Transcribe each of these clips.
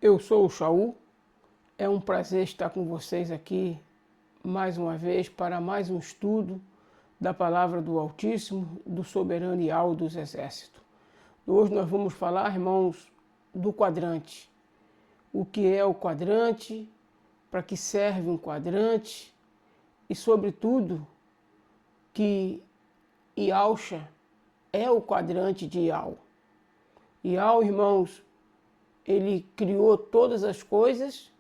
Eu sou o Shaul, é um prazer estar com vocês aqui mais uma vez para mais um estudo da Palavra do Altíssimo, do Soberano e Al dos Exércitos. Hoje nós vamos falar, irmãos, do quadrante. O que é o quadrante, para que serve um quadrante e, sobretudo, que Yahusha é o quadrante de Yah. Yah, irmãos, ele criou todas as coisas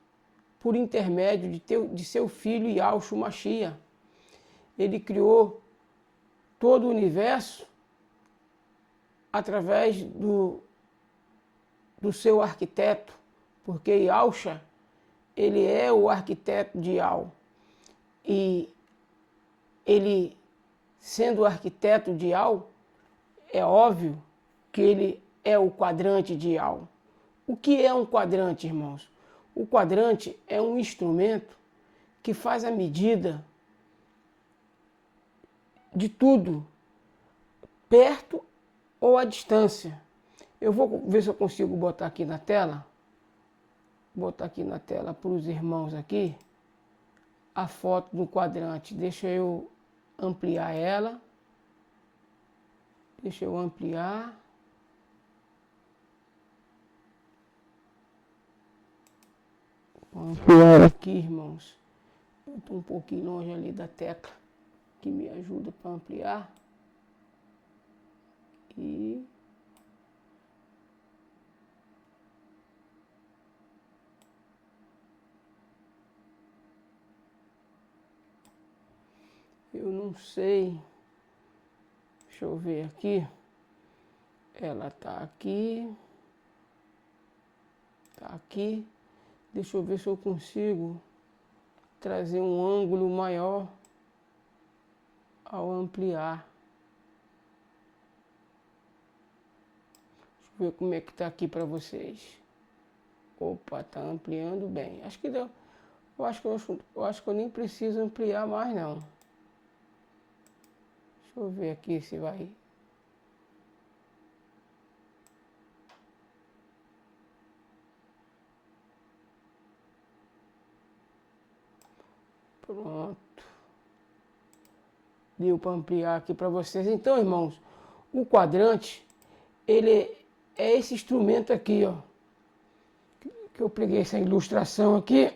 por intermédio de seu filho Yahshua Mashiach. Ele criou todo o universo através do seu arquiteto, porque Yahusha, ele é o arquiteto de Yah. E ele, sendo o arquiteto de Yah, é óbvio que ele é o quadrante de Yah. O que é um quadrante, irmãos? O quadrante é um instrumento que faz a medida de tudo, perto ou à distância. Eu vou ver se eu consigo botar aqui na tela, para os irmãos aqui, a foto do quadrante. Deixa eu ampliar ela. Deixa eu ampliar. Vou ampliar aqui, irmãos. Eu estou um pouquinho longe ali da tecla que me ajuda para ampliar. E eu não sei. Deixa eu ver aqui. Ela está aqui. Está aqui. Deixa eu ver se eu consigo trazer um ângulo maior ao ampliar. Deixa eu ver como é que está aqui para vocês. Opa, está ampliando bem. Acho que deu. Eu acho que eu nem preciso ampliar mais não. Deixa eu ver aqui se vai. Pronto. Deu para ampliar aqui para vocês. Então, irmãos, o quadrante, ele é esse instrumento aqui, ó. Que eu peguei essa ilustração aqui.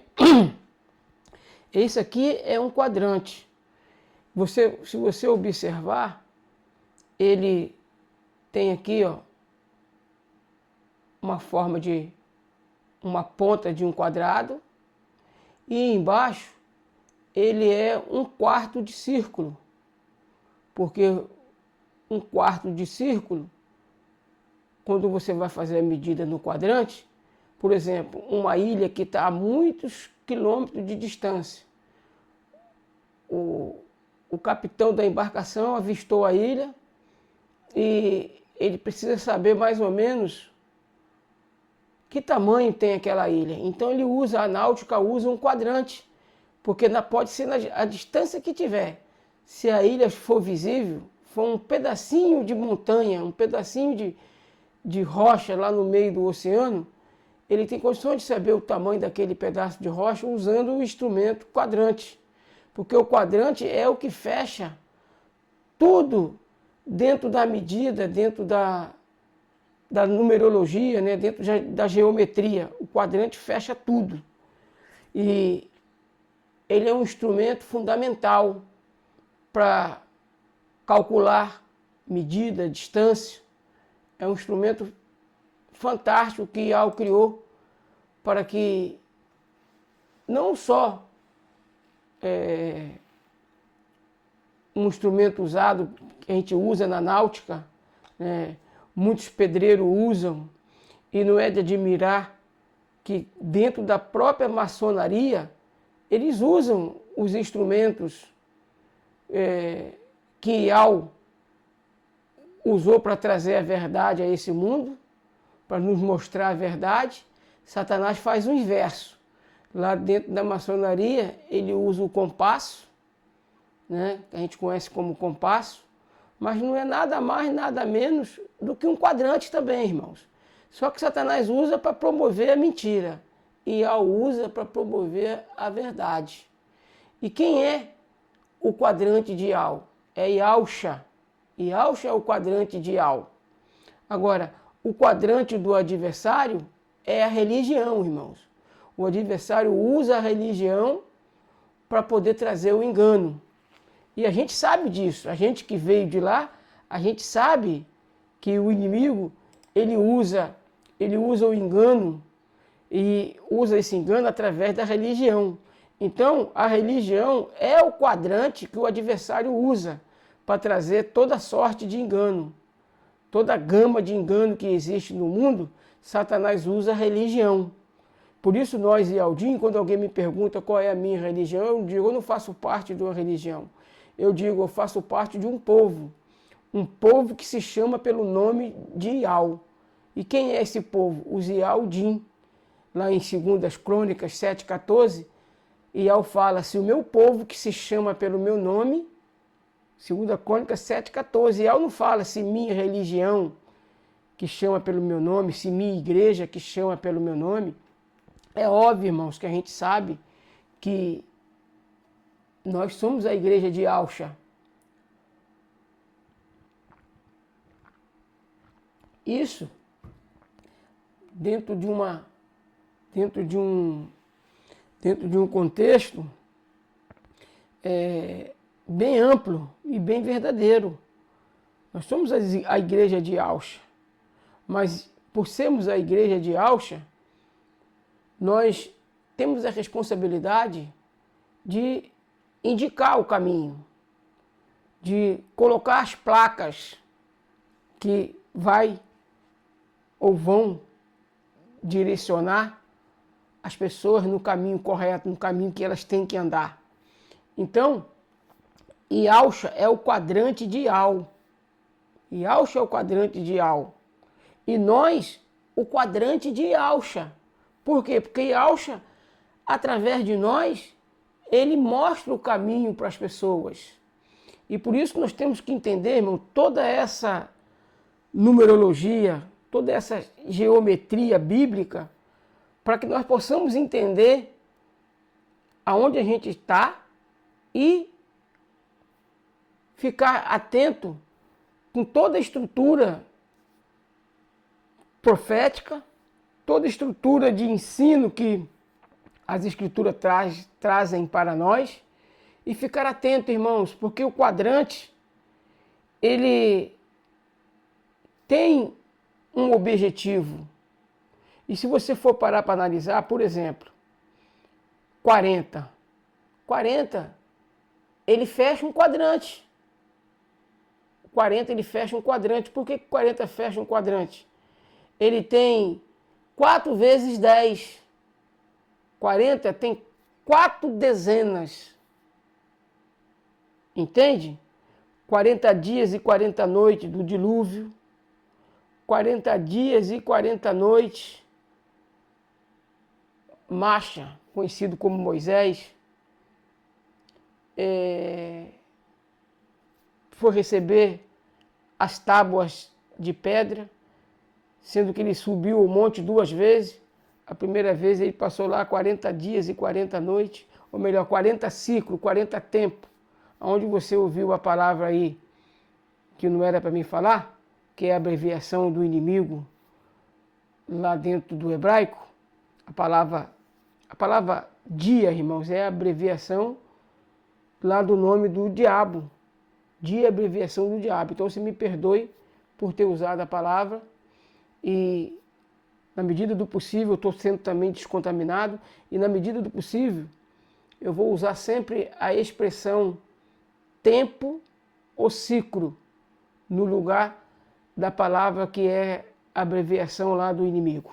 Esse aqui é um quadrante. Se você observar, ele tem aqui, ó, uma forma de uma ponta de um quadrado e embaixo ele é um quarto de círculo, porque um quarto de círculo, quando você vai fazer a medida no quadrante, por exemplo, uma ilha que está a muitos quilômetros de distância, o capitão da embarcação avistou a ilha e ele precisa saber mais ou menos que tamanho tem aquela ilha. Então a náutica usa um quadrante, porque pode ser a distância que tiver. Se a ilha for visível, for um pedacinho de montanha, um pedacinho de rocha lá no meio do oceano, ele tem condições de saber o tamanho daquele pedaço de rocha usando o instrumento quadrante. Porque o quadrante é o que fecha tudo dentro da medida, dentro da numerologia, né? Dentro da geometria. O quadrante fecha tudo. E ele é um instrumento fundamental para calcular medida, distância. É um instrumento fantástico que Yah criou para que não só um instrumento usado que a gente usa na náutica, né? Muitos pedreiros usam, e não é de admirar que dentro da própria maçonaria eles usam os instrumentos que Yah usou para trazer a verdade a esse mundo, para nos mostrar a verdade. Satanás faz o inverso. Lá dentro da maçonaria ele usa o compasso, né, que a gente conhece como compasso, mas não é nada mais, nada menos do que um quadrante também, irmãos. Só que Satanás usa para promover a mentira e Ial usa para promover a verdade. E quem é o quadrante de Ial? É Ialcha. Ialcha é o quadrante de Ial. Agora, o quadrante do adversário é a religião, irmãos. O adversário usa a religião para poder trazer o engano. E a gente sabe disso. A gente que veio de lá, a gente sabe que o inimigo, ele usa o engano e usa esse engano através da religião. Então, a religião é o quadrante que o adversário usa para trazer toda sorte de engano. Toda a gama de engano que existe no mundo, Satanás usa a religião. Por isso nós, Ialdim, quando alguém me pergunta qual é a minha religião, eu digo, eu não faço parte de uma religião. Eu digo, eu faço parte de um povo que se chama pelo nome de Ial. E quem é esse povo? Os Ialdim. Lá em 2 Crônicas 7,14, Ial fala, se o meu povo que se chama pelo meu nome, 2 Crônicas 7,14, Ial não fala se minha religião que chama pelo meu nome, se minha igreja que chama pelo meu nome. É óbvio, irmãos, que a gente sabe que nós somos a igreja de Ialcha. Isso dentro de um contexto bem amplo e bem verdadeiro. Nós somos a igreja de Ialcha, mas por sermos a igreja de Ialcha, nós temos a responsabilidade de indicar o caminho, de colocar as placas que vai ou vão direcionar as pessoas no caminho correto, no caminho que elas têm que andar. Então, Ialcha é o quadrante de Ial. Ialcha é o quadrante de Ial. E nós, o quadrante de Ialcha. Por quê? Porque Ialcha, através de nós, ele mostra o caminho para as pessoas. E por isso nós temos que entender, irmão, toda essa numerologia, toda essa geometria bíblica, para que nós possamos entender aonde a gente está e ficar atento com toda a estrutura profética, toda a estrutura de ensino que as escrituras trazem para nós, e ficar atento, irmãos, porque o quadrante, ele tem um objetivo. E se você for parar para analisar, por exemplo, 40, ele fecha um quadrante. 40 ele fecha um quadrante. Por que 40 fecha um quadrante? Ele tem 4 vezes 10. 40 tem 4 dezenas. Entende? 40 dias e 40 noites do dilúvio. 40 dias e 40 noites. Macha, conhecido como Moisés, foi receber as tábuas de pedra, sendo que ele subiu o monte 2 vezes. A primeira vez ele passou lá 40 dias e 40 noites, ou melhor, 40 ciclos, 40 tempos. Onde você ouviu a palavra aí, que não era para mim falar, que é a abreviação do inimigo, lá dentro do hebraico, a palavra dia, irmãos, é a abreviação lá do nome do diabo. Dia é a abreviação do diabo. Então, você me perdoe por ter usado a palavra e, na medida do possível, eu estou sendo também descontaminado e, na medida do possível, eu vou usar sempre a expressão tempo ou ciclo no lugar da palavra que é a abreviação lá do inimigo.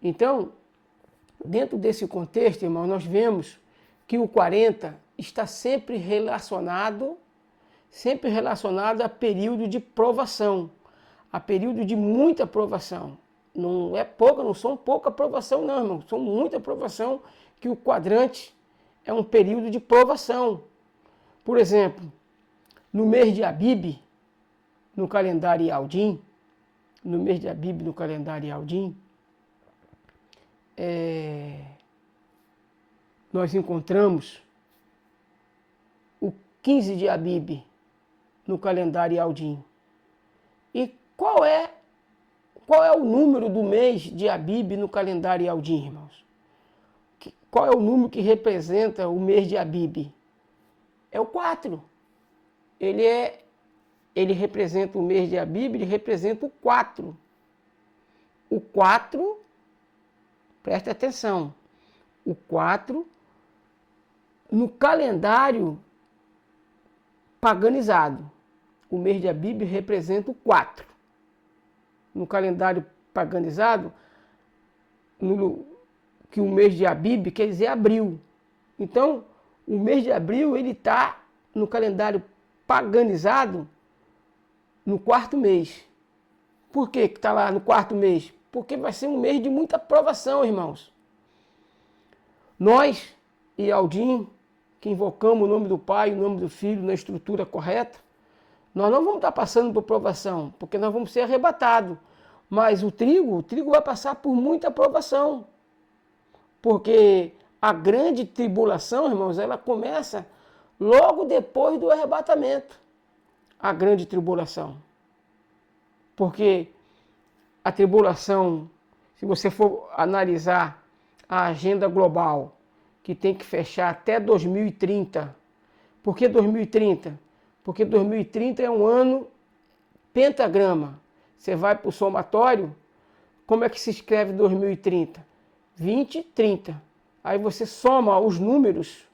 Então, dentro desse contexto, irmão, nós vemos que o 40 está sempre relacionado a período de provação, a período de muita provação. Não é pouca, não são pouca provação não, irmão, são muita provação, que o quadrante é um período de provação. Por exemplo, no mês de Abib, no calendário Ialdim, no mês de Abib, no calendário Aldim, nós encontramos o 15 de Abib no calendário Aldim. E qual é o número do mês de Abib no calendário Aldim, irmãos? Qual é o número que representa o mês de Abib? É o 4. Ele representa o mês de Abib, ele representa o 4. O 4, preste atenção, o 4 no calendário paganizado. O mês de Abib representa o 4. No calendário paganizado, que o mês de Abib quer dizer abril. Então, o mês de abril, ele está no calendário paganizado no 4º mês. Por que está lá no 4º mês? Porque vai ser um mês de muita provação, irmãos. Nós e Aldim, que invocamos o nome do Pai e o nome do Filho na estrutura correta, nós não vamos estar passando por provação, porque nós vamos ser arrebatados. Mas o trigo vai passar por muita provação. Porque a grande tribulação, irmãos, ela começa logo depois do arrebatamento. A grande tribulação. Porque a tribulação, se você for analisar a agenda global, que tem que fechar até 2030. Por que 2030? Porque 2030 é um ano pentagrama. Você vai para o somatório, como é que se escreve 2030? 20, 30. Aí você soma os números.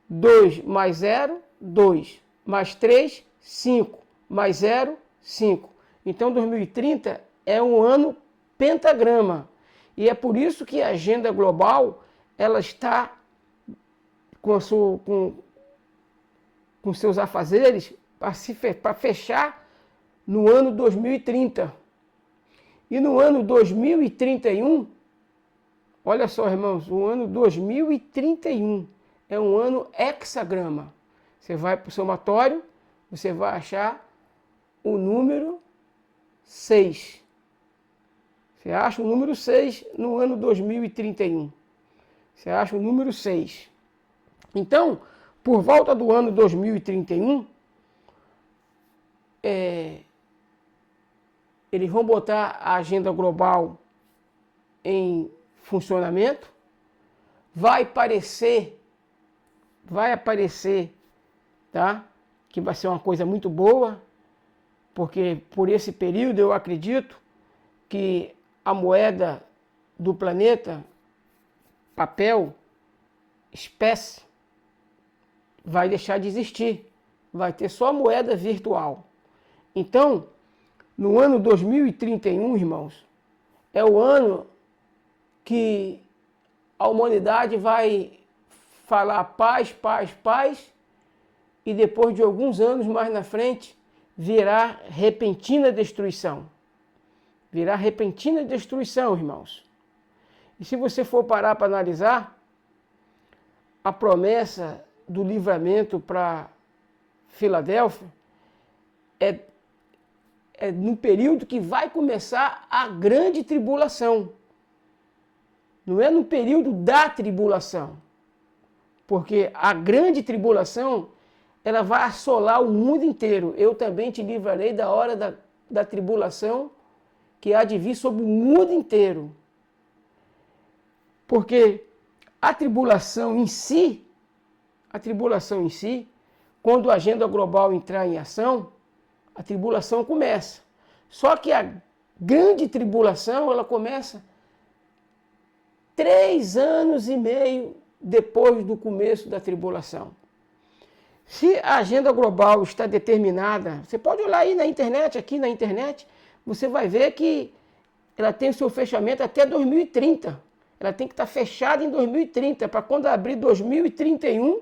2 mais 0, 2. Mais 3, 5. Mais 0, 5. Então 2030 é um ano pentagrama. E é por isso que a agenda global ela está com seus afazeres para fechar no ano 2030. E no ano 2031, olha só, irmãos, o ano 2031 é um ano hexagrama. Você vai para o somatório, você vai achar o número 6. Você acha o número 6 no ano 2031. Você acha o número 6. Então, por volta do ano 2031, eles vão botar a agenda global em funcionamento. Vai aparecer, tá? Que vai ser uma coisa muito boa, porque por esse período eu acredito que a moeda do planeta, papel, espécie, vai deixar de existir. Vai ter só moeda virtual. Então, no ano 2031, irmãos, é o ano que a humanidade vai falar paz, paz, paz, e depois de alguns anos mais na frente, virá repentina destruição. Virá repentina destruição, irmãos. E se você for parar para analisar, a promessa do livramento para Filadélfia é no período que vai começar a grande tribulação. Não é no período da tribulação. Porque a grande tribulação, ela vai assolar o mundo inteiro. Eu também te livrarei da hora da tribulação que há de vir sobre o mundo inteiro. Porque a tribulação em si, quando a agenda global entrar em ação, a tribulação começa. Só que a grande tribulação, ela começa 3 anos e meio depois do começo da tribulação. Se a agenda global está determinada, você pode olhar aí na internet, aqui na internet, você vai ver que ela tem o seu fechamento até 2030. Ela tem que estar fechada em 2030, para quando abrir 2031,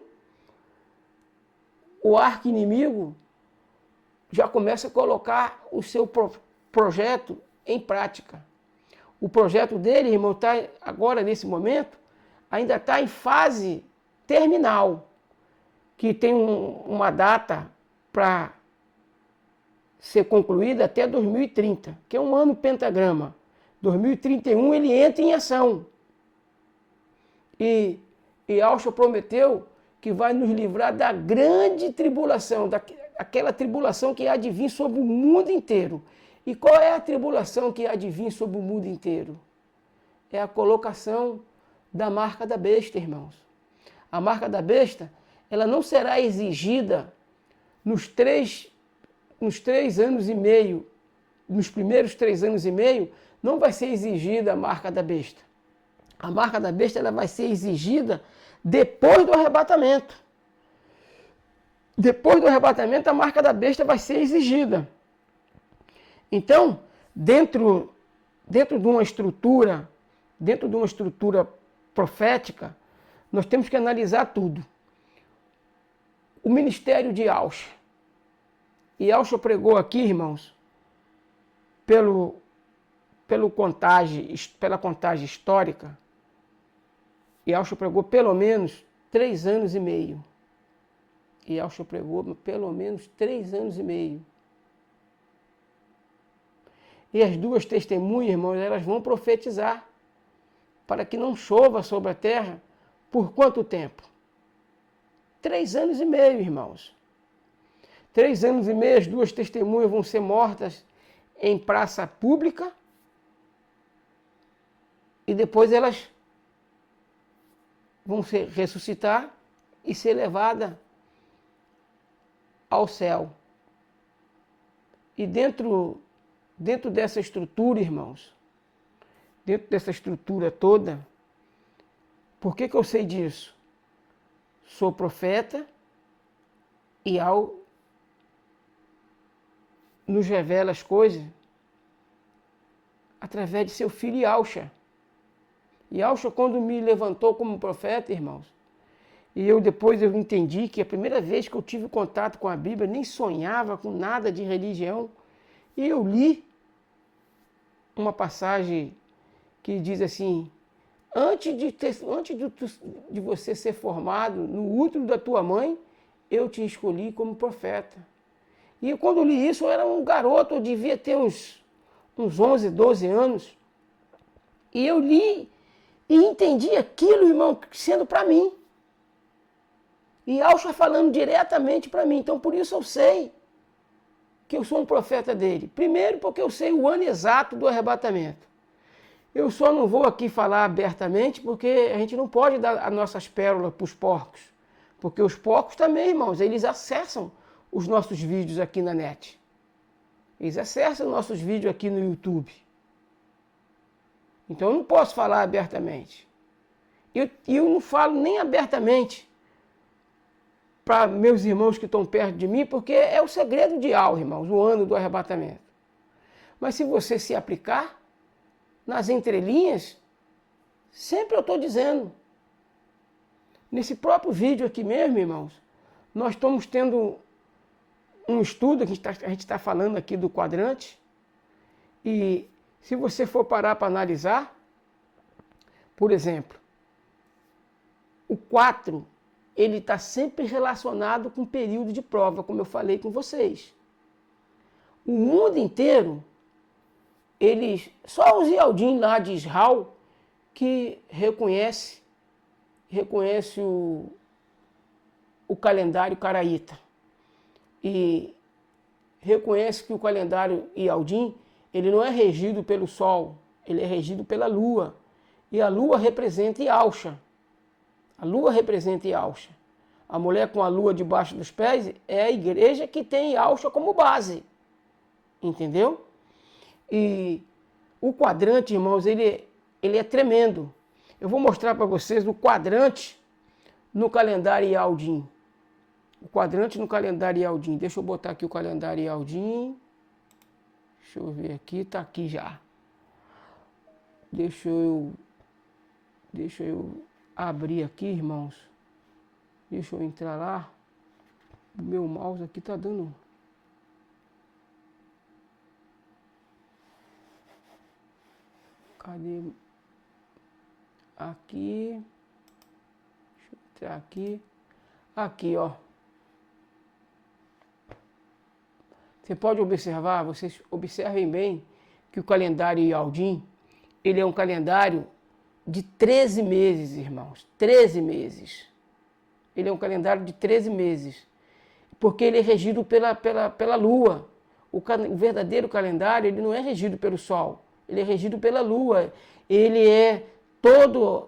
o arqui-inimigo já começa a colocar o seu projeto em prática. O projeto dele, irmão, está agora, nesse momento, ainda está em fase terminal, que tem uma data para ser concluída até 2030, que é um ano pentagrama. 2031 ele entra em ação. E Yahshua prometeu que vai nos livrar da grande tribulação, daquela tribulação que há de vir sobre o mundo inteiro. E qual é a tribulação que há de vir sobre o mundo inteiro? É a colocação da marca da besta, irmãos. A marca da besta, ela não será exigida nos três anos e meio, nos primeiros 3 anos e meio, não vai ser exigida a marca da besta. A marca da besta ela vai ser exigida depois do arrebatamento. Depois do arrebatamento, a marca da besta vai ser exigida. Então, dentro de uma estrutura profética, nós temos que analisar tudo. O ministério de Yahshua. E Yahshua pregou aqui, irmãos, pela contagem histórica, Yahshua pregou pelo menos 3 anos e meio. Yahshua pregou pelo menos 3 anos e meio. E as 2 testemunhas, irmãos, elas vão profetizar para que não chova sobre a terra por quanto tempo? 3 anos e meio, irmãos. 3 anos e meio, as 2 testemunhas vão ser mortas em praça pública e depois elas vão ressuscitar e ser levadas ao céu. E dentro dessa estrutura, irmãos, dentro dessa estrutura toda, por que eu sei disso? Sou profeta e nos revela as coisas através de seu filho Yahshua. Yahshua, quando me levantou como profeta, irmãos, e depois eu entendi que a primeira vez que eu tive contato com a Bíblia, nem sonhava com nada de religião, e eu li uma passagem que diz assim: antes de você ser formado no útero da tua mãe, eu te escolhi como profeta. E quando eu li isso, eu era um garoto, eu devia ter uns 11, 12 anos. E eu li e entendi aquilo, irmão, sendo para mim. E Yahshua falando diretamente para mim. Então, por isso eu sei que eu sou um profeta dele. Primeiro, porque eu sei o ano exato do arrebatamento. Eu só não vou aqui falar abertamente, porque a gente não pode dar as nossas pérolas para os porcos. Porque os porcos também, irmãos, eles acessam os nossos vídeos aqui na net. Eles acessam nossos vídeos aqui no YouTube. Então eu não posso falar abertamente. Eu não falo nem abertamente para meus irmãos que estão perto de mim, porque é o segredo de Yahweh, irmãos, o ano do arrebatamento. Mas se você se aplicar nas entrelinhas, sempre eu estou dizendo. Nesse próprio vídeo aqui mesmo, irmãos, nós estamos tendo um estudo, a gente está falando aqui do quadrante, e se você for parar para analisar, por exemplo, o 4, ele está sempre relacionado com o período de prova, como eu falei com vocês. O mundo inteiro, só os Yaldim lá de Israel que reconhece o calendário caraíta. E reconhece que o calendário Yaldim, ele não é regido pelo sol, ele é regido pela lua. E a lua representa Yahshua. A lua representa Yahshua. A mulher com a lua debaixo dos pés é a igreja que tem Yahshua como base. Entendeu? E o quadrante, irmãos, ele é tremendo. Eu vou mostrar para vocês o quadrante no calendário Yaldim. O quadrante no calendário Yaldim. Deixa eu botar aqui o calendário Yaldim. Deixa eu ver aqui, está aqui já. Deixa eu abrir aqui, irmãos. Deixa eu entrar lá. O meu mouse aqui está dando... Cadê? Aqui. Deixa eu entrar aqui. Aqui, ó. Você pode observar, vocês observem bem, que o calendário Yaldim, ele é um calendário de 13 meses, irmãos. 13 meses. Ele é um calendário de 13 meses. Porque ele é regido pela lua. O verdadeiro calendário, ele não é regido pelo sol. Ele é regido pela lua. Ele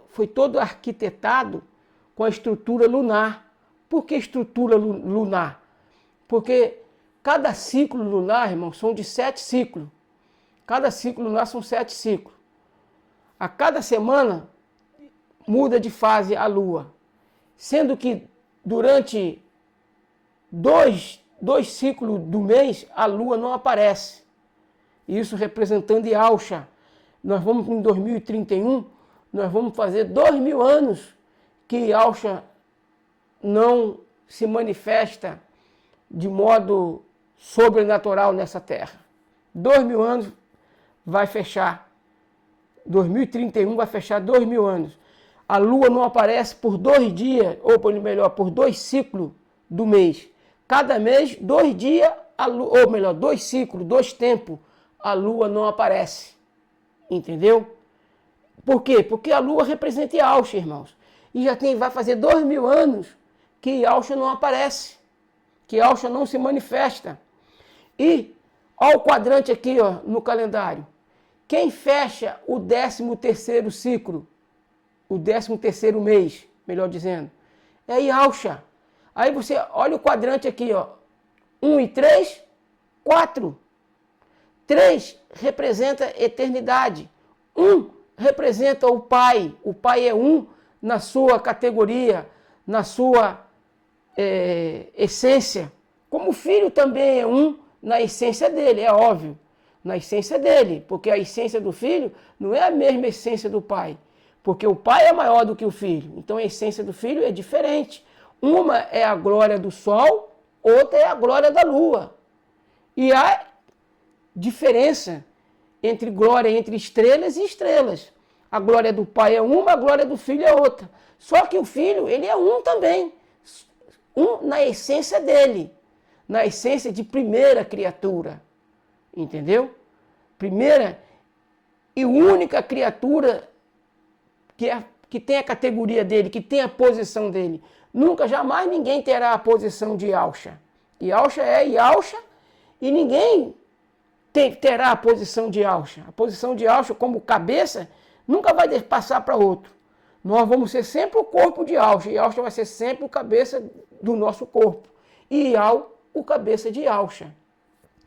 foi todo arquitetado com a estrutura lunar. Por que estrutura lunar? Porque cada ciclo lunar, irmão, são de 7 ciclos. Cada ciclo lunar são 7 ciclos. A cada semana muda de fase a lua. Sendo que durante dois ciclos do mês a lua não aparece. Isso representando Yalcha. Nós vamos em 2031, nós vamos fazer 2000 anos que Yalcha não se manifesta de modo sobrenatural nessa terra. 2000 anos vai fechar. 2031 vai fechar 2000 anos. A lua não aparece por 2 dias, ou melhor, por 2 ciclos do mês. Cada mês, 2 dias, ou melhor, 2 ciclos, 2 tempos, a lua não aparece. Entendeu? Por quê? Porque a lua representa Yalcha, irmãos. E vai fazer 2000 anos que Yalcha não aparece. Que Yalcha não se manifesta. E, olha o quadrante aqui, ó, no calendário. Quem fecha o 13º ciclo, o 13º mês, melhor dizendo, é Yalcha. Aí você olha o quadrante aqui, ó. 1 e 3, 4. 3 representa eternidade. 1 representa o Pai. O Pai é 1 na sua categoria, na sua essência. Como o Filho também é 1 na essência dele, é óbvio. Na essência dele, porque a essência do Filho não é a mesma essência do Pai. Porque o Pai é maior do que o Filho. Então a essência do Filho é diferente. Uma é a glória do sol, outra é a glória da lua. E há diferença entre glória entre estrelas e estrelas. A glória do Pai é uma, a glória do Filho é outra. Só que o Filho, ele é 1 também. 1 na essência dele. Na essência de primeira criatura. Entendeu? Primeira e única criatura que tem a categoria dele, que tem a posição dele. Nunca, jamais ninguém terá a posição de Yalcha. Yalcha é Yalcha e ninguém terá a posição de Yalcha. A posição de Yalcha como cabeça nunca vai passar para outro. Nós vamos ser sempre o corpo de Yalcha. Yalcha vai ser sempre o cabeça do nosso corpo. E Yal, o cabeça de Yalcha.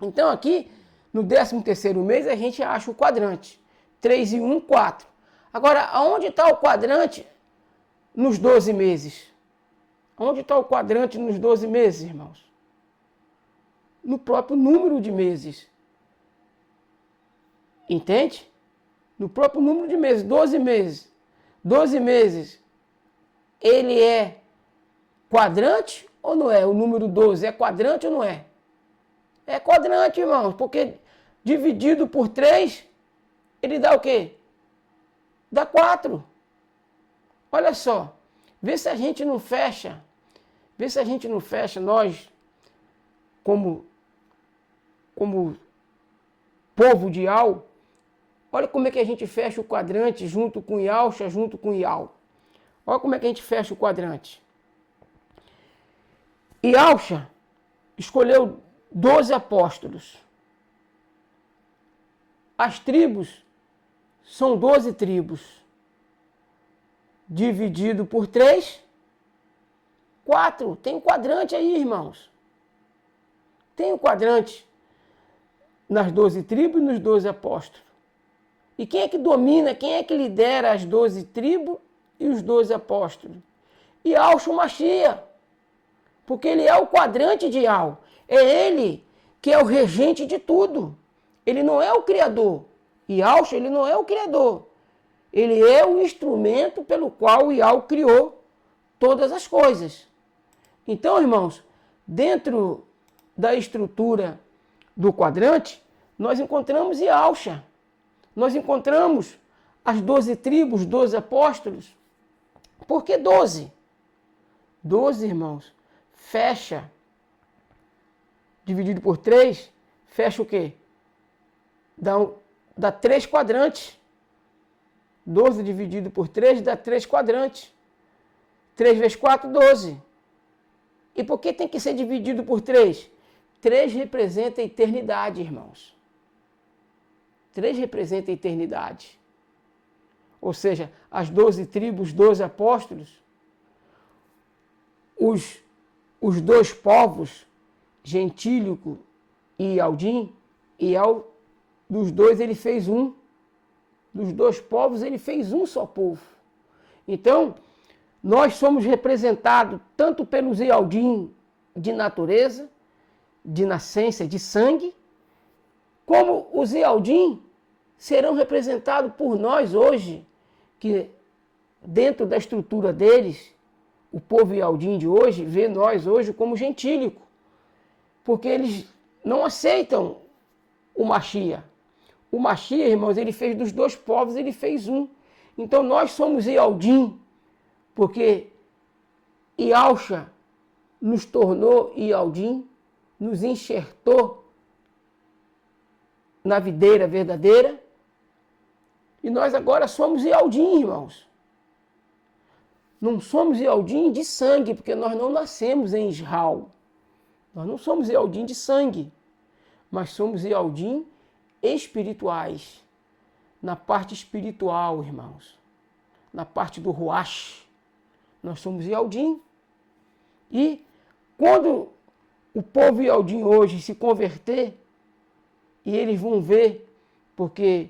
Então aqui, no 13º mês, a gente acha o quadrante. 3 e 1, 4. Agora, aonde está o quadrante nos 12 meses? Onde está o quadrante nos 12 meses, irmãos? No próprio número de meses. Entende? No próprio número de meses, 12 meses. 12 meses, ele é quadrante ou não é? O número 12 é quadrante ou não é? É quadrante, irmãos, porque dividido por 3, ele dá o quê? Dá 4. Olha só, vê se a gente não fecha, nós, como povo de Yal, olha como é que a gente fecha o quadrante junto com Yalcha, junto com Yal. Olha como é que a gente fecha o quadrante. Yalcha escolheu 12 apóstolos. As tribos são 12 tribos. Dividido por 3, 4. Tem um quadrante aí, irmãos. Tem um quadrante nas 12 tribos e nos 12 apóstolos. E quem é que domina, quem é que lidera as 12 tribos e os 12 apóstolos? Yahshua Mashiach. Porque ele é o quadrante de Yal. É ele que é o regente de tudo. Ele não é o criador. Yahshua, ele não é o criador. Ele é o instrumento pelo qual o Yal criou todas as coisas. Então, irmãos, dentro da estrutura do quadrante, nós encontramos Yahshua. Nós encontramos as 12 tribos, 12 apóstolos. Por que 12? 12, irmãos, fecha, dividido por 3, fecha o quê? Dá 3 quadrantes. 12 dividido por 3 dá 3 quadrantes. 3 vezes 4, 12. E por que tem que ser dividido por 3? 3 representa a eternidade, irmãos. 3 representa a eternidade. Ou seja, as 12 tribos, 12 apóstolos, os 2 povos, Gentílico e Aldim, dos 2 ele fez um. Dos 2 povos ele fez um só povo. Então, nós somos representados tanto pelos Ealdim de natureza, de nascença, de sangue, como os Ealdim serão representados por nós hoje, que dentro da estrutura deles, o povo Ealdim de hoje vê nós hoje como gentílico, porque eles não aceitam o Machia. O Machia, irmãos, ele fez dos 2 povos, ele fez um. Então nós somos Ealdim, porque Ialcha nos tornou Ealdim, nos enxertou na videira verdadeira, e nós agora somos Ealdim, irmãos. Não somos Ealdim de sangue, porque nós não nascemos em Israel. Nós não somos Ealdim de sangue, mas somos Ealdim espirituais. Na parte espiritual, irmãos. Na parte do Ruach. Nós somos Ealdim. E quando o povo Ealdim hoje se converter, e eles vão ver, porque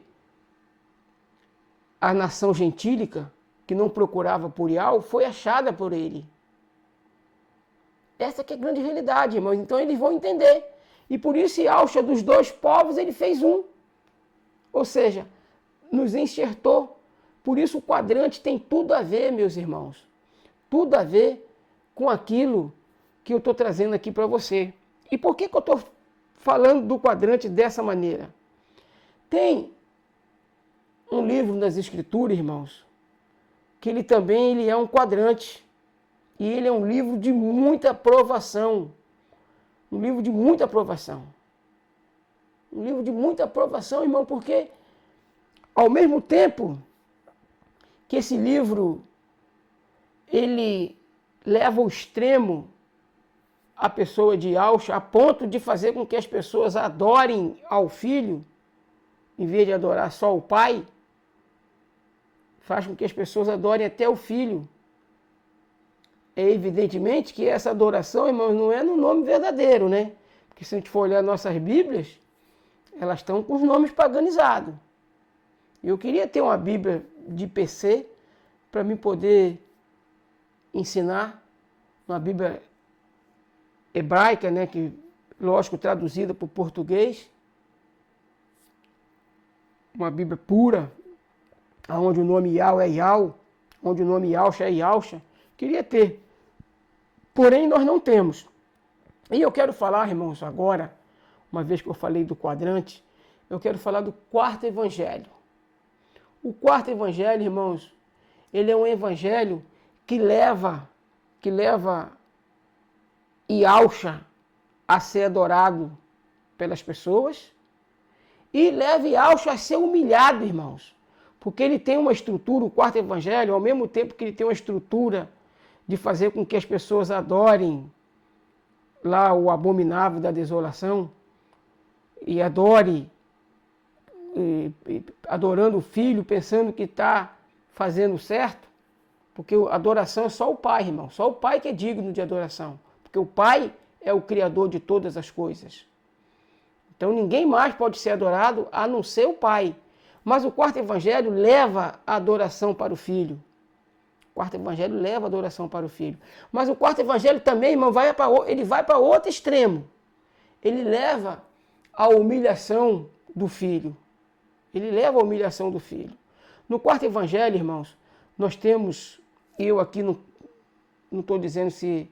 a nação gentílica, que não procurava por Ial, foi achada por ele. Essa que é a grande realidade, irmãos. Então eles vão entender. E por isso Ialcha dos 2 povos, ele fez um. Ou seja, nos enxertou. Por isso o quadrante tem tudo a ver, meus irmãos. Tudo a ver com aquilo que eu estou trazendo aqui para você. E por que eu estou falando do quadrante dessa maneira? Tem um livro nas Escrituras, irmãos, que ele também é um quadrante. E ele é um livro de muita aprovação. Um livro de muita aprovação. Um livro de muita aprovação, irmão, porque ao mesmo tempo que esse livro ele leva ao extremo a pessoa de Ialcha, a ponto de fazer com que as pessoas adorem ao filho, em vez de adorar só o pai, faz com que as pessoas adorem até o filho. É evidentemente que essa adoração, irmãos, não é no nome verdadeiro, né? Porque se a gente for olhar nossas Bíblias, elas estão com os nomes paganizados. Eu queria ter uma Bíblia de PC para me poder ensinar, uma Bíblia hebraica, né? Que, lógico, traduzida para o português. Uma Bíblia pura, onde o nome Ial é Ial, onde o nome Ialcha é Ialcha. Queria ter. Porém, nós não temos. E eu quero falar, irmãos, agora, uma vez que eu falei do quadrante, eu quero falar do 4º evangelho. O 4º evangelho, irmãos, ele é um evangelho que leva Ialcha a ser adorado pelas pessoas e leva Ialcha a ser humilhado, irmãos. Porque ele tem uma estrutura, o 4º evangelho, ao mesmo tempo que ele tem uma estrutura de fazer com que as pessoas adorem lá o abominável da desolação e adorando o filho, pensando que está fazendo certo, porque a adoração é só o pai, irmão, só o pai que é digno de adoração, porque o pai é o criador de todas as coisas. Então ninguém mais pode ser adorado a não ser o pai. Mas o 4º evangelho leva a adoração para o filho. O 4º evangelho leva a adoração para o filho. Mas o 4º evangelho também, irmão, ele vai para outro extremo. Ele leva a humilhação do filho. Ele leva a humilhação do filho. No 4º evangelho, irmãos, nós temos, eu aqui não estou dizendo se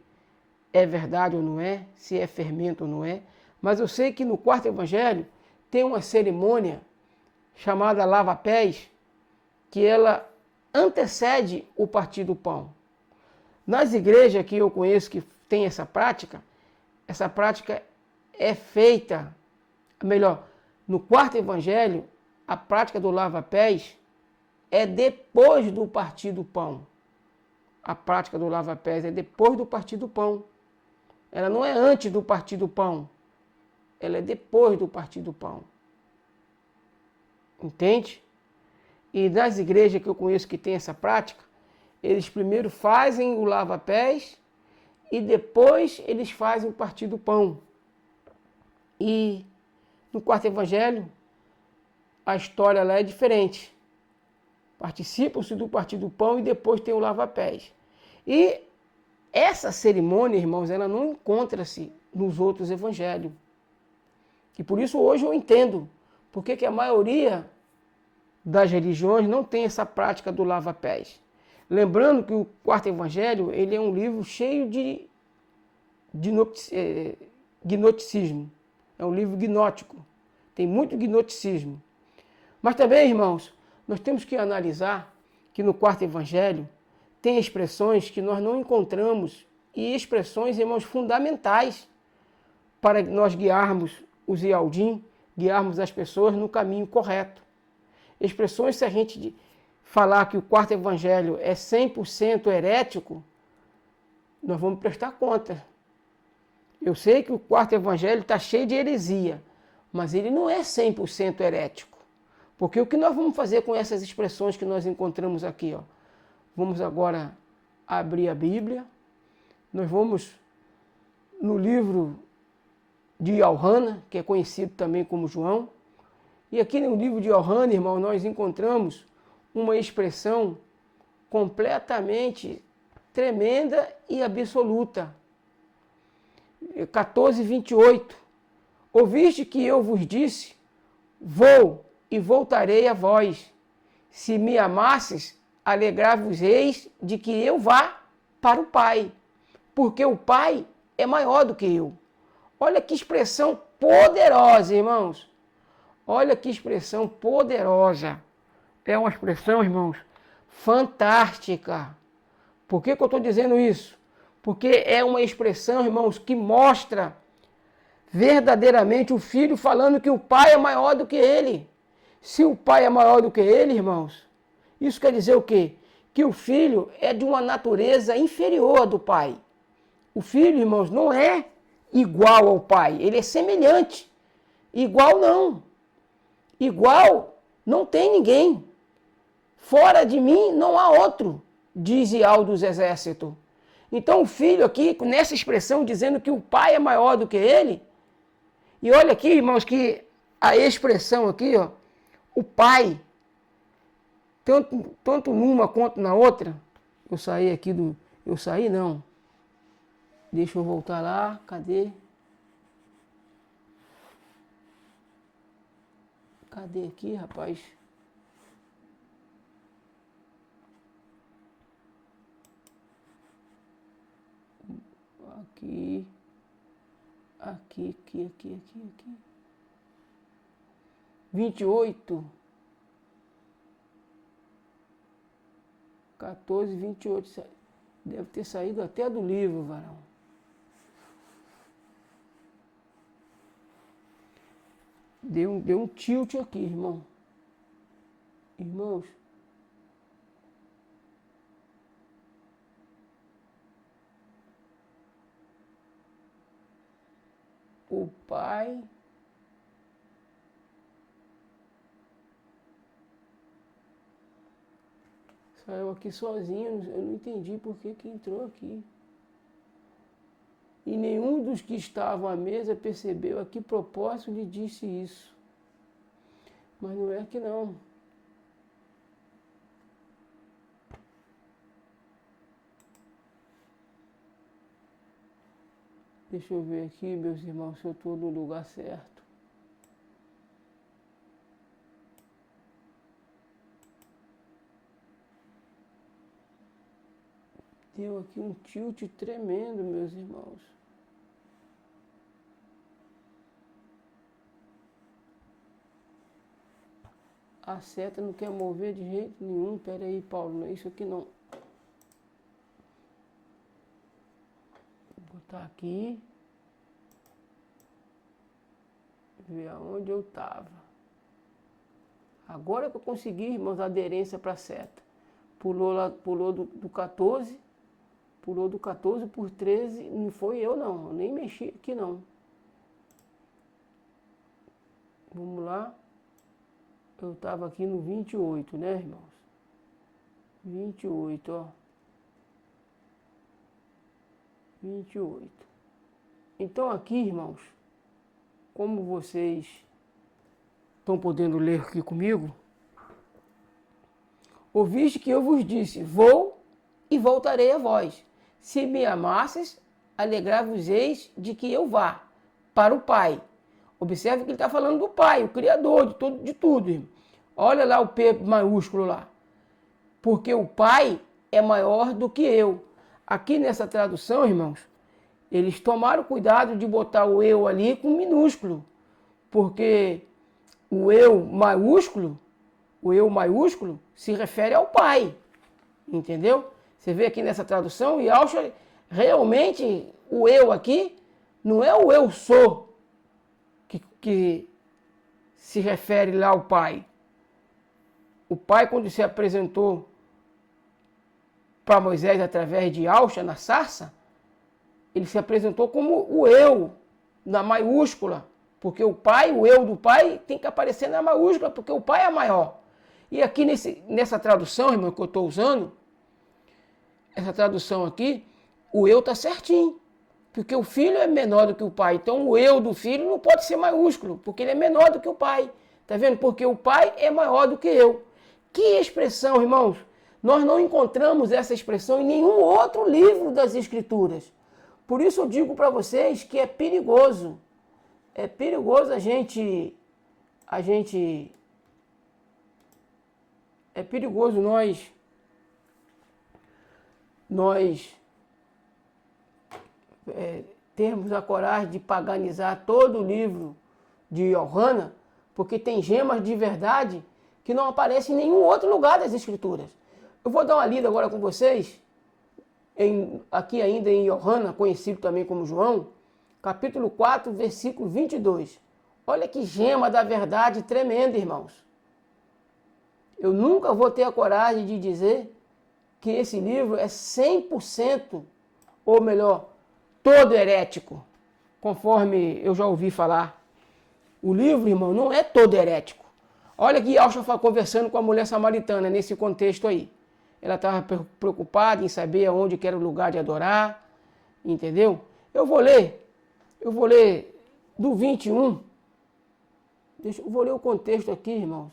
é verdade ou não é, se é fermento ou não é, mas eu sei que no 4º evangelho tem uma cerimônia chamada lava-pés, que ela antecede o partir do pão. Nas igrejas que eu conheço que tem essa prática é feita Melhor, no quarto evangelho, a prática do lava-pés é depois do partir do pão. A prática do lava-pés é depois do partir do pão. Ela não é antes do partir do pão. Ela é depois do partir do pão. Entende? E das igrejas que eu conheço que tem essa prática, eles primeiro fazem o lava-pés e depois eles fazem o partir do pão. E no quarto evangelho, a história lá é diferente. Participam-se do partir do pão e depois tem o lava-pés. E essa cerimônia, irmãos, ela não encontra-se nos outros evangelhos. E por isso hoje eu entendo porque que a maioria das religiões não tem essa prática do lava-pés. Lembrando que o quarto evangelho ele é um livro cheio de gnosticismo. É um livro gnótico. Tem muito gnosticismo. Mas também, irmãos, nós temos que analisar que no quarto evangelho tem expressões que nós não encontramos e expressões, irmãos, fundamentais para nós guiarmos os Ialdim, guiarmos as pessoas no caminho correto. Expressões, se a gente falar que o quarto evangelho é 100% herético, nós vamos prestar conta. Eu sei que o quarto evangelho está cheio de heresia, mas ele não é 100% herético. Porque o que nós vamos fazer com essas expressões que nós encontramos aqui? Ó? Vamos agora abrir a Bíblia. Nós vamos no livro de Yohana, que é conhecido também como João. E aqui no livro de Yohana, irmão, nós encontramos uma expressão completamente tremenda e absoluta. 14:28. Ouviste que eu vos disse, vou e voltarei a vós. Se me amasses, alegrar-vos-eis de que eu vá para o Pai, porque o Pai é maior do que eu. Olha que expressão poderosa, irmãos. Olha que expressão poderosa. É uma expressão, irmãos, fantástica. Por que eu estou dizendo isso? Porque é uma expressão, irmãos, que mostra verdadeiramente o filho falando que o pai é maior do que ele. Se o pai é maior do que ele, irmãos, isso quer dizer o quê? Que o filho é de uma natureza inferior do pai. O filho, irmãos, não é igual ao pai, ele é semelhante. Igual não. Igual não tem ninguém. Fora de mim não há outro, diz Ial dos Exércitos. Então o filho aqui, nessa expressão, dizendo que o pai é maior do que ele, e olha aqui, irmãos, que a expressão aqui, ó, o pai, tanto numa quanto na outra, eu saí aqui do... Eu saí não. Deixa eu voltar lá, cadê? Cadê aqui, rapaz? Aqui. Aqui. 28. 14, 28. Deve ter saído até do livro, varão. Deu um tilt aqui, irmão. Irmãos. O pai saiu aqui sozinho, eu não entendi por que entrou aqui. E nenhum dos que estavam à mesa percebeu a que propósito lhe disse isso. Mas não é aqui não. Deixa eu ver aqui, meus irmãos, se eu estou no lugar certo. Deu aqui um tilt tremendo, meus irmãos. A seta não quer mover de jeito nenhum. Pera aí, Paulo, não é isso aqui não. Vou botar aqui. Ver aonde eu estava. Agora que eu consegui, irmãos, a aderência para a seta. Pulou do 14, pulou do 14 por 13, não foi eu não, eu nem mexi aqui não. Vamos lá. Eu estava aqui no 28, né, irmãos? 28, ó. 28. Então aqui, irmãos, como vocês estão podendo ler aqui comigo, ouviste que eu vos disse, vou e voltarei a vós. Se me amasses, alegrar-vos-eis de que eu vá para o Pai. Observe que ele está falando do Pai, o Criador de tudo, irmão. Olha lá o P maiúsculo lá. Porque o Pai é maior do que eu. Aqui nessa tradução, irmãos, eles tomaram cuidado de botar o eu ali com minúsculo. Porque o eu maiúsculo se refere ao Pai. Entendeu? Você vê aqui nessa tradução, e acha realmente o eu aqui não é o eu sou que se refere lá ao Pai. O Pai, quando se apresentou para Moisés através de Alcha na sarça, ele se apresentou como o eu, na maiúscula. Porque o Pai, o eu do Pai, tem que aparecer na maiúscula, porque o Pai é maior. E aqui nessa tradução, irmão, que eu estou usando, essa tradução aqui, o eu está certinho. Porque o filho é menor do que o pai. Então o eu do filho não pode ser maiúsculo, porque ele é menor do que o pai. Está vendo? Porque o pai é maior do que eu. Que expressão, irmãos! Nós não encontramos essa expressão em nenhum outro livro das Escrituras. Por isso eu digo para vocês que é perigoso. É perigoso é perigoso nós termos a coragem de paganizar todo o livro de Yohana, porque tem gemas de verdade que não aparecem em nenhum outro lugar das Escrituras. Eu vou dar uma lida agora com vocês, aqui ainda em Yohana, conhecido também como João, capítulo 4, versículo 22. Olha que gema da verdade tremenda, irmãos. Eu nunca vou ter a coragem de dizer que esse livro é 100%, ou melhor, todo herético, conforme eu já ouvi falar. O livro, irmão, não é todo herético. Olha que Alcha conversando com a mulher samaritana nesse contexto aí. Ela estava preocupada em saber aonde que era o lugar de adorar, entendeu? Eu vou ler do 21. Eu vou ler o contexto aqui, irmãos.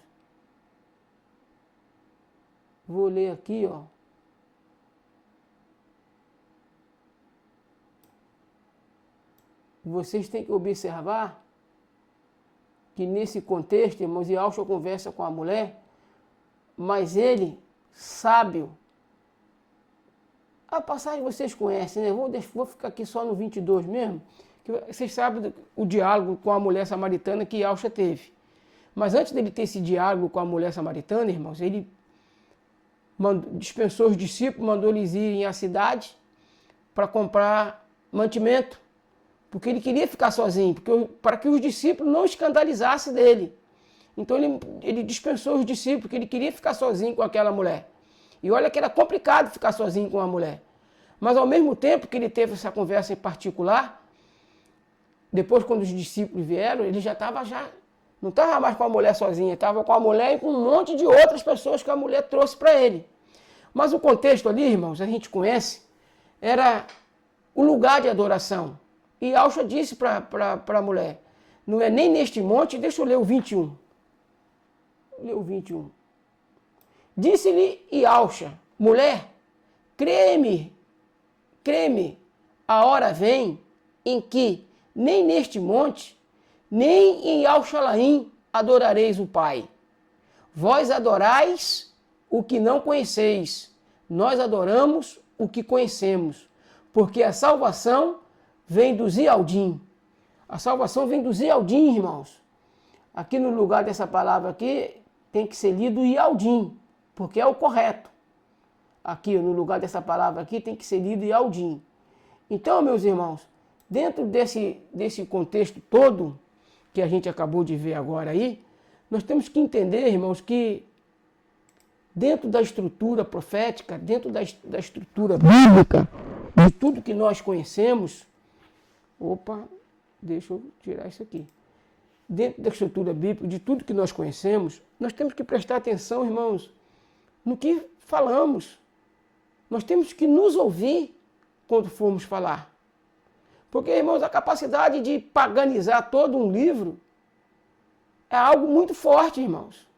Vou ler aqui, ó. Vocês têm que observar que nesse contexto, irmãos, e Alcha conversa com a mulher, mas ele, sábio, a passagem vocês conhecem, né? Vou ficar aqui só no 22 mesmo, que vocês sabem o diálogo com a mulher samaritana que Alcha teve. Mas antes dele ter esse diálogo com a mulher samaritana, irmãos, ele dispensou os discípulos, mandou eles irem à cidade para comprar mantimento, porque ele queria ficar sozinho, para que os discípulos não escandalizassem dele. Então ele dispensou os discípulos, porque ele queria ficar sozinho com aquela mulher. E olha que era complicado ficar sozinho com uma mulher. Mas ao mesmo tempo que ele teve essa conversa em particular, depois quando os discípulos vieram, ele não estava mais com a mulher sozinha, estava com a mulher e com um monte de outras pessoas que a mulher trouxe para ele. Mas o contexto ali, irmãos, a gente conhece, era o lugar de adoração. E Alcha disse para a mulher, não é nem neste monte, deixa eu ler o 21. Lê o 21. Disse-lhe Alcha, mulher, crê-me, a hora vem em que nem neste monte, nem em Alxalaim adorareis o Pai. Vós adorais o que não conheceis, nós adoramos o que conhecemos, porque a salvação vem do Zialdim. A salvação vem do Zialdim, irmãos. Aqui no lugar dessa palavra aqui, tem que ser lido Yaldim, porque é o correto. Aqui, no lugar dessa palavra aqui, tem que ser lido Yaldim. Então, meus irmãos, dentro desse contexto todo, que a gente acabou de ver agora aí, nós temos que entender, irmãos, que dentro da estrutura profética, dentro da estrutura bíblica, de tudo que nós conhecemos, deixa eu tirar isso aqui. Dentro da estrutura bíblica, de tudo que nós conhecemos, nós temos que prestar atenção, irmãos, no que falamos. Nós temos que nos ouvir quando formos falar. Porque, irmãos, a capacidade de paganizar todo um livro é algo muito forte, irmãos,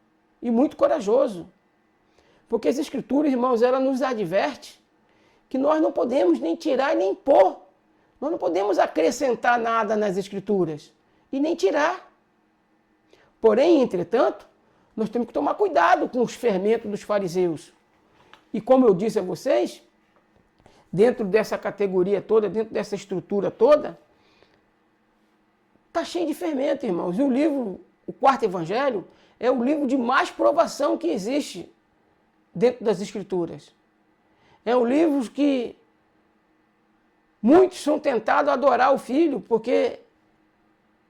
e muito corajoso. Porque as Escrituras, irmãos, ela nos adverte que nós não podemos nem tirar e nem pôr. Nós não podemos acrescentar nada nas Escrituras e nem tirar. Porém, entretanto, nós temos que tomar cuidado com os fermentos dos fariseus. E como eu disse a vocês, dentro dessa categoria toda, dentro dessa estrutura toda, está cheio de fermento, irmãos. E o livro, o quarto evangelho, é o livro de mais provação que existe dentro das Escrituras. É um livro que muitos são tentados a adorar o Filho, porque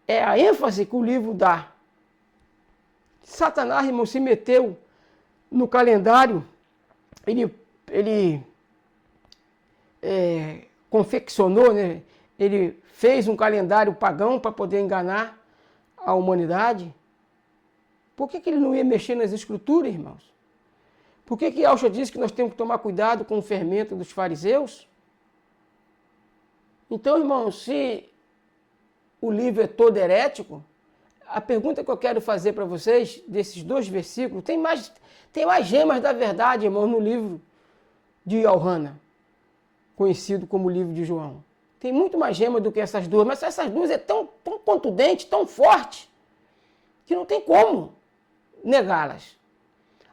é a ênfase que o livro dá. Satanás, irmão, se meteu no calendário, ele confeccionou, né? Ele fez um calendário pagão para poder enganar a humanidade. Por que ele não ia mexer nas Escrituras, irmãos? Por que Yahshua disse que nós temos que tomar cuidado com o fermento dos fariseus? Então, irmãos, se o livro é todo herético, a pergunta que eu quero fazer para vocês, desses 2 versículos, tem mais gemas da verdade, irmãos, no livro de Yohana, conhecido como livro de João. Tem muito mais gema do que essas 2, mas essas 2 é tão contundente, tão forte, que não tem como negá-las.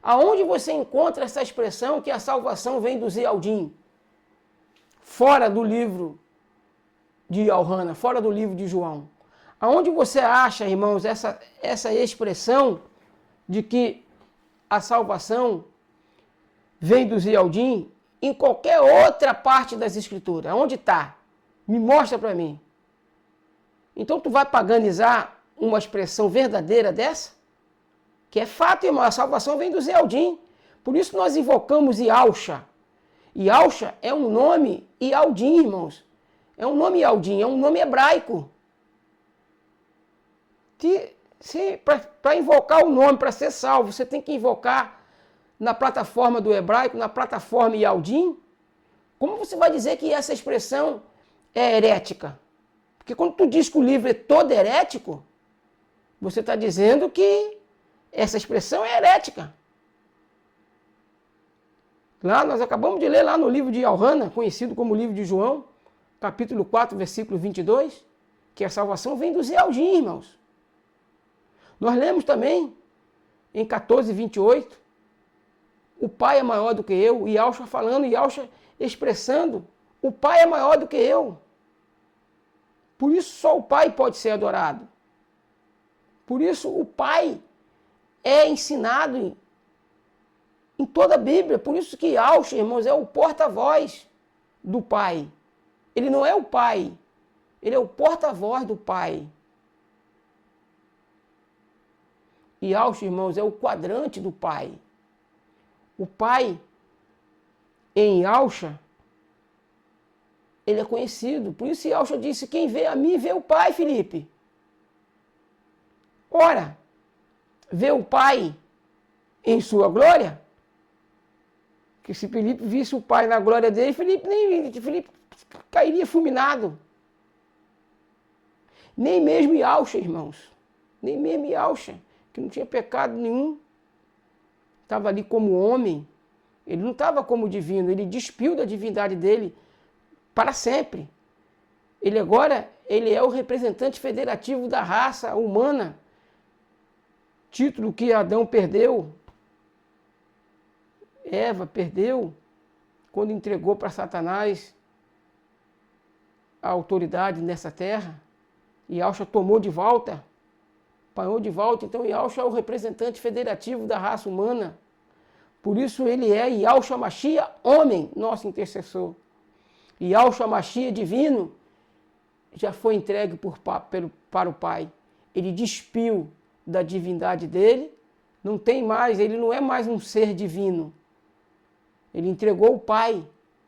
Aonde você encontra essa expressão que a salvação vem do Zealdim? Fora do livro de Yohana, fora do livro de João. Aonde você acha, irmãos, essa expressão de que a salvação vem do Zealdim em qualquer outra parte das Escrituras? Aonde está? Me mostra para mim. Então tu vai paganizar uma expressão verdadeira dessa? Que é fato, irmão, a salvação vem do Zealdim. Por isso nós invocamos Yahshua. Yahshua é um nome Yaldim, irmãos. É um nome Yaldim, é um nome hebraico. Para invocar o nome, para ser salvo, você tem que invocar na plataforma do hebraico, na plataforma Yaldim. Como você vai dizer que essa expressão é herética? Porque quando tu diz que o livro é todo herético, você está dizendo que essa expressão é herética. Lá, nós acabamos de ler lá no livro de Yohana, conhecido como livro de João, capítulo 4, versículo 22, que a salvação vem do Zealdim, irmãos. Nós lemos também, em 14, 28, o Pai é maior do que eu, e Yahshua falando, Yahshua expressando, o Pai é maior do que eu. Por isso só o Pai pode ser adorado. Por isso o Pai é ensinado em toda a Bíblia. Por isso que Yahshua, irmãos, é o porta-voz do Pai. Ele não é o Pai, ele é o porta-voz do Pai. E Yahshua, irmãos, é o quadrante do Pai. O Pai, em Yahshua, ele é conhecido. Por isso Yahshua disse, quem vê a mim, vê o Pai, Felipe. Ora, vê o Pai em sua glória? Que se Felipe visse o Pai na glória dele, Felipe cairia fulminado. Nem mesmo Yahshua, irmãos. Nem mesmo Yahshua, que não tinha pecado nenhum. Estava ali como homem. Ele não estava como divino. Ele despiu da divindade dele para sempre. Ele agora, ele é o representante federativo da raça humana. Título que Adão perdeu. Eva perdeu quando entregou para Satanás a autoridade nessa terra. E Yahshua tomou de volta, apanhou de volta. Então Yahshua é o representante federativo da raça humana. Por isso ele é Yahshua Mashiach, homem, nosso intercessor. E Yahshua Mashiach divino já foi entregue para o Pai. ele despiu da divindade dele, não tem mais, ele não é mais um ser divino. Ele entregou o Pai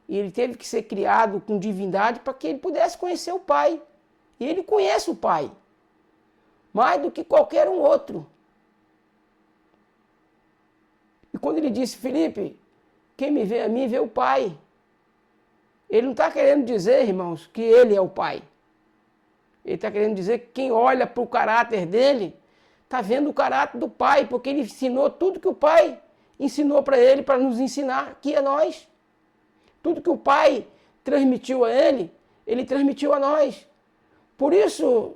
e ele teve que ser criado com divindade para que ele pudesse conhecer o Pai. E ele conhece o Pai, mais do que qualquer um outro. E quando ele disse, Felipe, quem me vê a mim, vê o Pai. Ele não está querendo dizer, irmãos, que ele é o Pai. Ele está querendo dizer que quem olha para o caráter dele, está vendo o caráter do Pai, porque ele ensinou tudo que o Pai ensinou para ele, para nos ensinar aqui a nós. Tudo que o Pai transmitiu a ele transmitiu a nós. Por isso,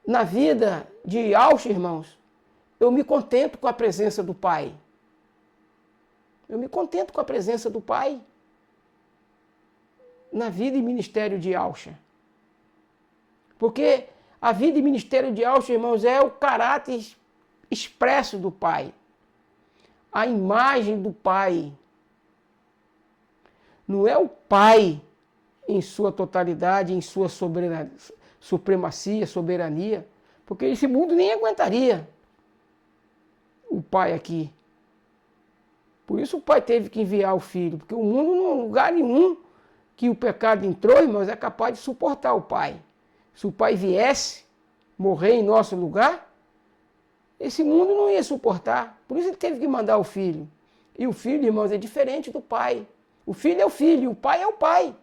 na vida de Aucha, irmãos, eu me contento com a presença do Pai. Eu me contento com a presença do Pai na vida e ministério de Aucha. Porque a vida e ministério de Aucha, irmãos, é o caráter expresso do Pai. A imagem do Pai. Não é o Pai em sua totalidade, em sua supremacia, soberania, porque esse mundo nem aguentaria o Pai aqui. Por isso o Pai teve que enviar o Filho, porque o mundo, não é lugar nenhum que o pecado entrou, irmãos, é capaz de suportar o Pai. Se o Pai viesse morrer em nosso lugar, esse mundo não ia suportar. Por isso ele teve que mandar o Filho. E o Filho, irmãos, é diferente do Pai. O Filho é o Filho, o Pai é o Pai.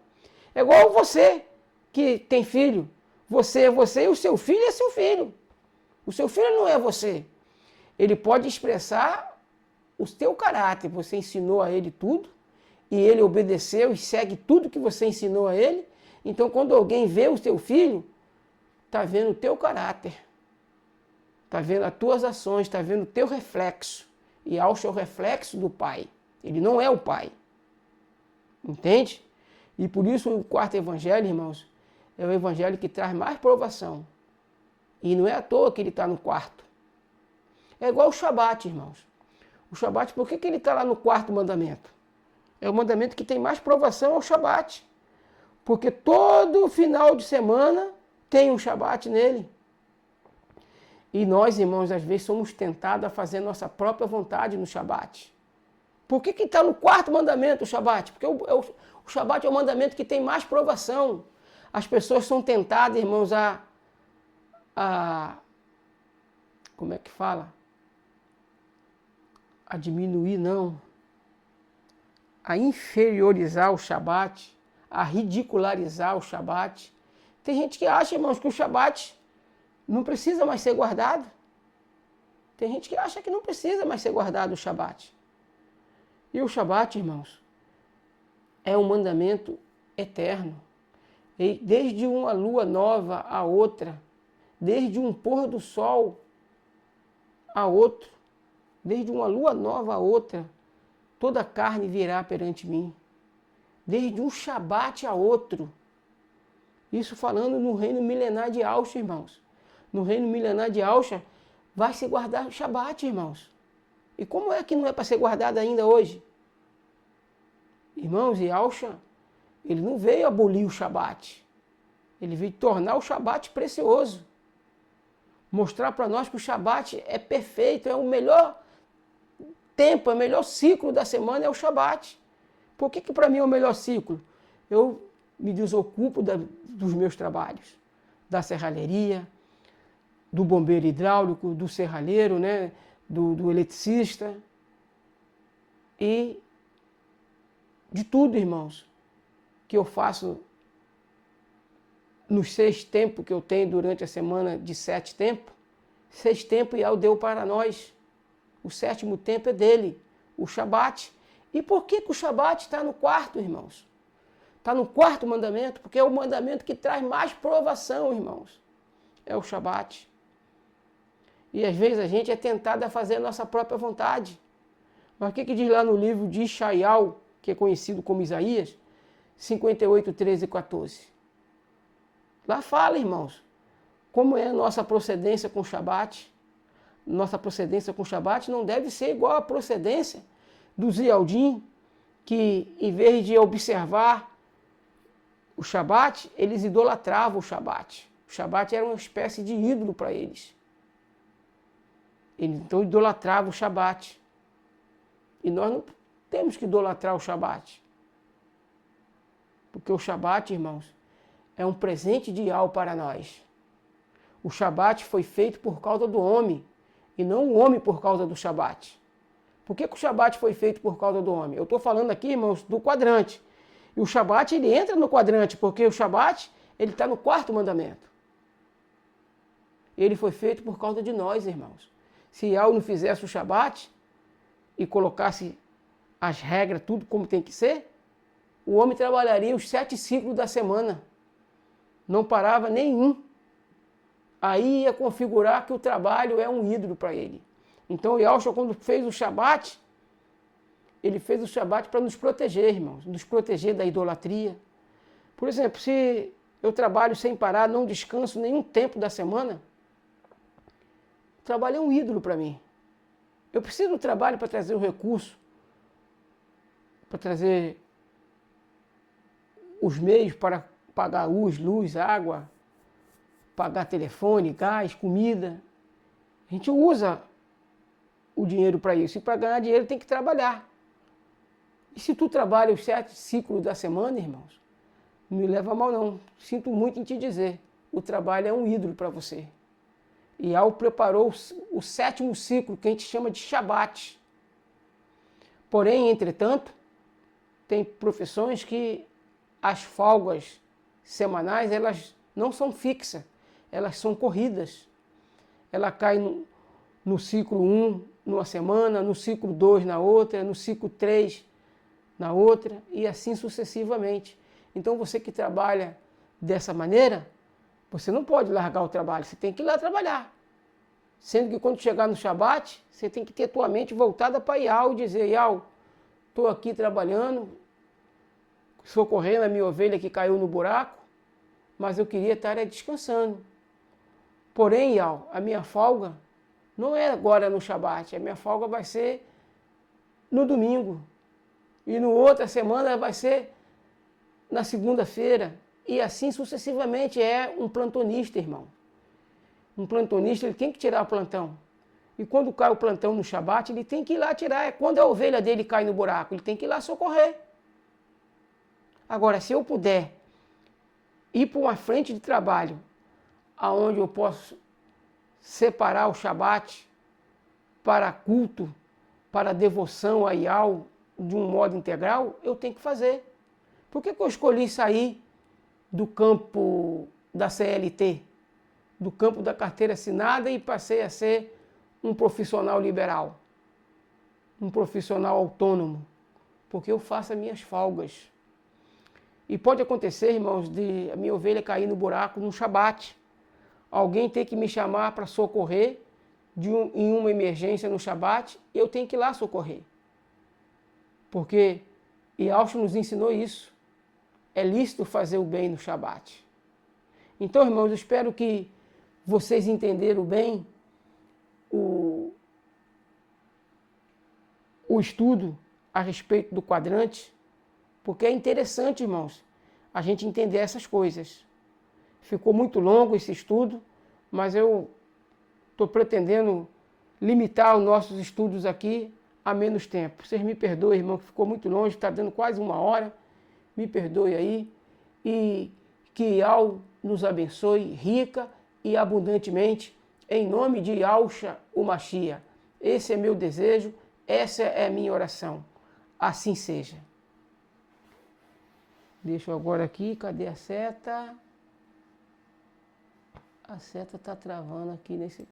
É igual você que tem filho. Você é você e o seu filho é seu filho. O seu filho não é você. Ele pode expressar o seu caráter. Você ensinou a ele tudo e ele obedeceu e segue tudo que você ensinou a ele. Então, quando alguém vê o seu filho, está vendo o teu caráter. Está vendo as tuas ações, está vendo o teu reflexo. E Aucha é o reflexo do Pai. Ele não é o Pai. Entende? E por isso o quarto evangelho, irmãos, é o evangelho que traz mais provação. E não é à toa que ele está no quarto. É igual o Shabat, irmãos. O Shabat, por que ele está lá no quarto mandamento? É o mandamento que tem mais provação, é o Shabat. Porque todo final de semana tem um Shabat nele. E nós, irmãos, às vezes somos tentados a fazer nossa própria vontade no Shabat. Por que está no quarto mandamento o Shabat? Porque o Shabat é o mandamento que tem mais provação. As pessoas são tentadas, irmãos, como é que fala? A diminuir, não. A inferiorizar o Shabat, a ridicularizar o Shabat. Tem gente que acha, irmãos, que o Shabat não precisa mais ser guardado. Tem gente que acha que não precisa mais ser guardado o Shabat. E o Shabat, irmãos, é um mandamento eterno. E desde uma lua nova a outra, desde um pôr do sol a outro, desde uma lua nova a outra, toda a carne virá perante mim. Desde um Shabat a outro. Isso falando no reino milenar de Aucha, irmãos. No reino milenar de Aucha vai se guardar o Shabat, irmãos. E como é que não é para ser guardado ainda hoje? Irmãos, e Aucha, ele não veio abolir o Shabat. Ele veio tornar o Shabat precioso. Mostrar para nós que o Shabat é perfeito, é o melhor tempo, é o melhor ciclo da semana é o Shabat. Por que para mim é o melhor ciclo? Eu me desocupo dos meus trabalhos, da serralheria, do bombeiro hidráulico, do serralheiro, né, do eletricista e de tudo, irmãos, que eu faço nos 6 tempos que eu tenho durante a semana de 7 tempos. 6 tempos Yahweh deu para nós. O 7º tempo é dele, o Shabat. E por que o Shabat está no quarto, irmãos? Está no quarto mandamento, porque é o mandamento que traz mais provação, irmãos. É o Shabat. E às vezes a gente é tentado a fazer a nossa própria vontade. Mas o que diz lá no livro de Ishaial, que é conhecido como Isaías, 58, 13 e 14? Lá fala, irmãos, como é a nossa procedência com o Shabat. Nossa procedência com o Shabat não deve ser igual à procedência dos Ialdim, que em vez de observar o Shabat, eles idolatravam o Shabat. O Shabat era uma espécie de ídolo para eles. Ele então idolatrava o Shabat. E nós não temos que idolatrar o Shabat. Porque o Shabat, irmãos, é um presente de Yahweh para nós. O Shabat foi feito por causa do homem, e não o homem por causa do Shabat. Por que o Shabat foi feito por causa do homem? Eu estou falando aqui, irmãos, do quadrante. E o Shabat, ele entra no quadrante, porque o Shabat, ele está no quarto mandamento. Ele foi feito por causa de nós, irmãos. Se Yahweh não fizesse o Shabat e colocasse as regras, tudo como tem que ser, o homem trabalharia os 7 ciclos da semana. Não parava nenhum. Aí ia configurar que o trabalho é um ídolo para ele. Então, Yahushua, quando fez o Shabat, ele fez o Shabat para nos proteger, irmãos. Nos proteger da idolatria. Por exemplo, se eu trabalho sem parar, não descanso nenhum tempo da semana, o trabalho é um ídolo para mim. Eu preciso do trabalho para trazer o recurso, para trazer os meios para pagar luz, água, pagar telefone, gás, comida. A gente usa o dinheiro para isso. E para ganhar dinheiro tem que trabalhar. E se tu trabalha os 7 ciclos da semana, irmãos, não me leva a mal não. Sinto muito em te dizer. O trabalho é um ídolo para você. E Yahweh preparou o 7º ciclo, que a gente chama de Shabat. Porém, entretanto, tem profissões que as folgas semanais, elas não são fixas. Elas são corridas. Ela cai no ciclo 1 numa semana, no ciclo 2 na outra, no ciclo 3 na outra, e assim sucessivamente. Então você que trabalha dessa maneira, você não pode largar o trabalho, você tem que ir lá trabalhar. Sendo que quando chegar no Shabat, você tem que ter tua mente voltada para Yahweh e dizer: Yahweh, estou aqui trabalhando, socorrendo a minha ovelha que caiu no buraco, mas eu queria estar descansando. Porém, Yahweh, a minha folga não é agora no Shabat, a minha folga vai ser no domingo. E no outra semana vai ser na segunda-feira. E assim sucessivamente. É um plantonista, irmão. Um plantonista, ele tem que tirar o plantão. E quando cai o plantão no Shabat, ele tem que ir lá tirar. É quando a ovelha dele cai no buraco, ele tem que ir lá socorrer. Agora, se eu puder ir para uma frente de trabalho aonde eu posso separar o Shabat para culto, para devoção a Yahweh de um modo integral, eu tenho que fazer. Por que eu escolhi sair do campo da CLT, do campo da carteira assinada, e passei a ser um profissional liberal, um profissional autônomo? Porque eu faço as minhas folgas. E pode acontecer, irmãos, de a minha ovelha cair no buraco no Shabat. Alguém tem que me chamar para socorrer em uma emergência no Shabat, e eu tenho que ir lá socorrer. Porque Yahushua nos ensinou isso. É lícito fazer o bem no Shabat. Então, irmãos, eu espero que vocês entenderam bem o estudo a respeito do quadrante, porque é interessante, irmãos, a gente entender essas coisas. Ficou muito longo esse estudo, mas eu estou pretendendo limitar os nossos estudos aqui a menos tempo. Vocês me perdoem, irmão, que ficou muito longe, está dando quase 1 hora. Me perdoe aí. E que Yahweh nos abençoe rica e abundantemente, em nome de Yahushua o Mashiach. Esse é meu desejo, essa é a minha oração. Assim seja. Deixa eu agora aqui, cadê a seta? A seta está travando aqui nesse